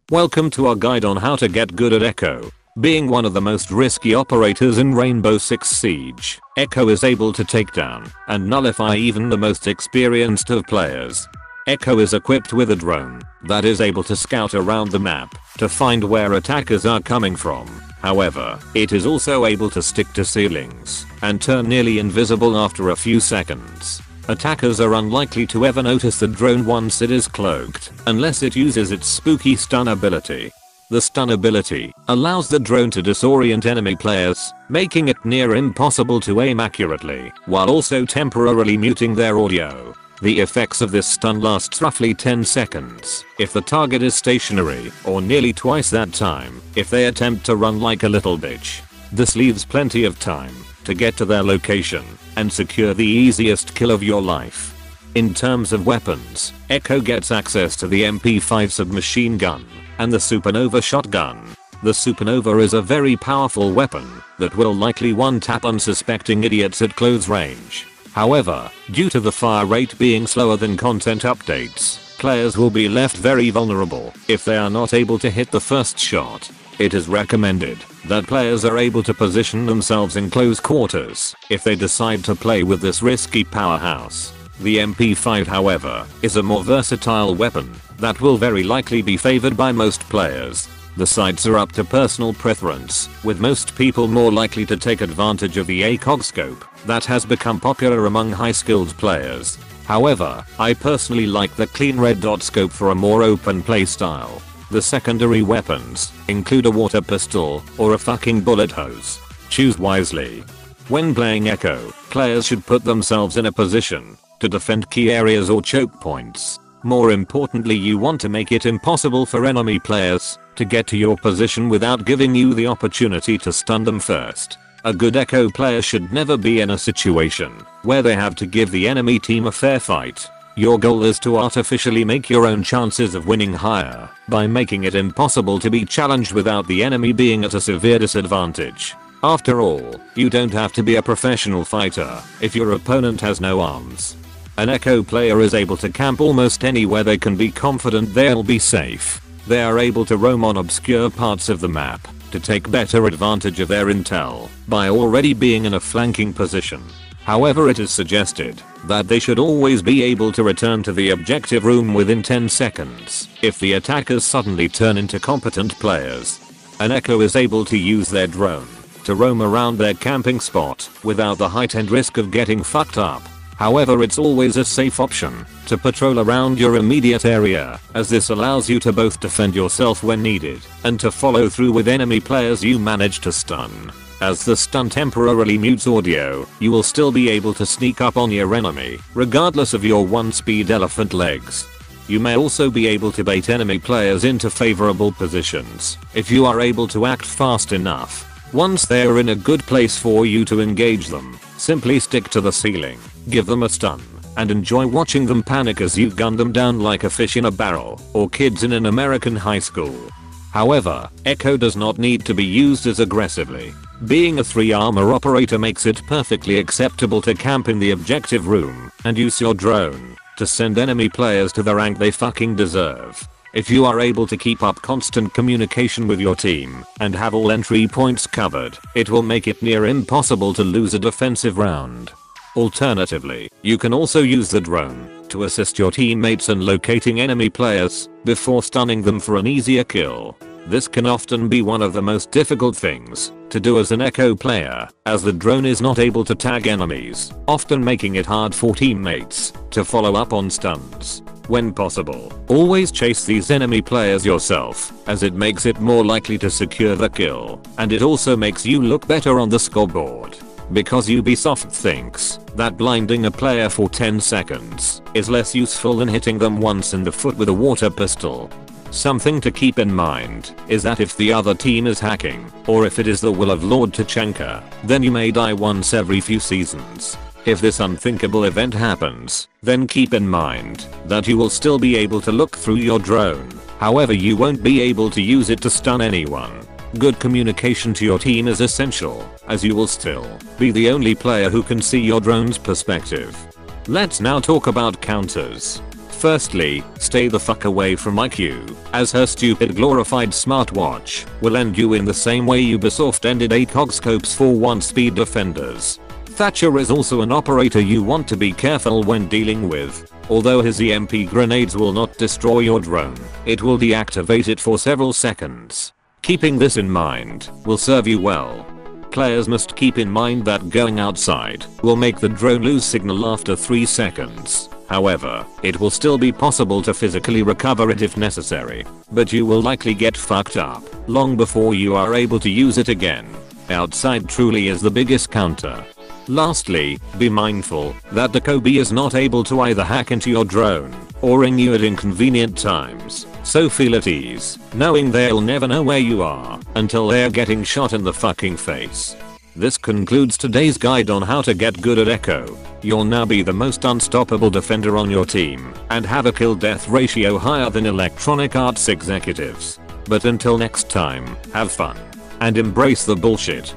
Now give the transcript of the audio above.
Welcome to our guide on how to get good at Echo. Being one of the most risky operators in Rainbow Six Siege, Echo is able to take down and nullify even the most experienced of players. Echo is equipped with a drone that is able to scout around the map to find where attackers are coming from. However, it is also able to stick to ceilings and turn nearly invisible after a few seconds. Attackers are unlikely to ever notice the drone once it is cloaked, unless it uses its spooky stun ability. The stun ability allows the drone to disorient enemy players, making it near impossible to aim accurately, while also temporarily muting their audio. The effects of this stun lasts roughly 10 seconds if the target is stationary, or nearly twice that time if they attempt to run like a little bitch. This leaves plenty of time to get to their location and secure the easiest kill of your life. In terms of weapons, Echo gets access to the MP5 submachine gun and the Supernova shotgun. The Supernova is a very powerful weapon that will likely one-tap unsuspecting idiots at close range. However, due to the fire rate being slower than content updates, players will be left very vulnerable if they are not able to hit the first shot. It is recommended that players are able to position themselves in close quarters if they decide to play with this risky powerhouse. The MP5, however, is a more versatile weapon that will very likely be favored by most players. The sights are up to personal preference, with most people more likely to take advantage of the ACOG scope that has become popular among high-skilled players. However, I personally like the clean red dot scope for a more open playstyle. The secondary weapons include a water pistol or a fucking bullet hose. Choose wisely. When playing Echo, players should put themselves in a position to defend key areas or choke points. More importantly, you want to make it impossible for enemy players to get to your position without giving you the opportunity to stun them first. A good Echo player should never be in a situation where they have to give the enemy team a fair fight. Your goal is to artificially make your own chances of winning higher by making it impossible to be challenged without the enemy being at a severe disadvantage. After all, you don't have to be a professional fighter if your opponent has no arms. An Echo player is able to camp almost anywhere they can be confident they'll be safe. They are able to roam on obscure parts of the map to take better advantage of their intel by already being in a flanking position. However, it is suggested that they should always be able to return to the objective room within 10 seconds if the attackers suddenly turn into competent players. An Echo is able to use their drone to roam around their camping spot without the heightened risk of getting fucked up. However, it's always a safe option to patrol around your immediate area, as this allows you to both defend yourself when needed and to follow through with enemy players you manage to stun. As the stun temporarily mutes audio, you will still be able to sneak up on your enemy, regardless of your 1-speed elephant legs. You may also be able to bait enemy players into favorable positions if you are able to act fast enough. Once they are in a good place for you to engage them, simply stick to the ceiling, give them a stun, and enjoy watching them panic as you gun them down like a fish in a barrel or kids in an American high school. However, Echo does not need to be used as aggressively. Being a 3-armor operator makes it perfectly acceptable to camp in the objective room and use your drone to send enemy players to the rank they fucking deserve. If you are able to keep up constant communication with your team and have all entry points covered, it will make it near impossible to lose a defensive round. Alternatively, you can also use the drone to assist your teammates in locating enemy players before stunning them for an easier kill. This can often be one of the most difficult things to do as an Echo player, as the drone is not able to tag enemies, often making it hard for teammates to follow up on stuns. When possible, always chase these enemy players yourself, as it makes it more likely to secure the kill, and it also makes you look better on the scoreboard. Because Ubisoft thinks that blinding a player for 10 seconds is less useful than hitting them once in the foot with a water pistol. Something to keep in mind is that if the other team is hacking, or if it is the will of Lord Tachanka, then you may die once every few seasons. If this unthinkable event happens, then keep in mind that you will still be able to look through your drone. However, you won't be able to use it to stun anyone. Good communication to your team is essential, as you will still be the only player who can see your drone's perspective. Let's now talk about counters. Firstly, stay the fuck away from IQ, as her stupid glorified smartwatch will end you in the same way Ubisoft ended ACOG scopes for 1-speed defenders. Thatcher is also an operator you want to be careful when dealing with. Although his EMP grenades will not destroy your drone, it will deactivate it for several seconds. Keeping this in mind will serve you well. Players must keep in mind that going outside will make the drone lose signal after 3 seconds. However, it will still be possible to physically recover it if necessary, but you will likely get fucked up long before you are able to use it again. Outside truly is the biggest counter. Lastly, be mindful that the Kobe is not able to either hack into your drone or ring you at inconvenient times, so feel at ease knowing they'll never know where you are until they're getting shot in the fucking face. This concludes today's guide on how to get good at Echo. You'll now be the most unstoppable defender on your team and have a kill-death ratio higher than Electronic Arts executives. But until next time, have fun and embrace the bullshit.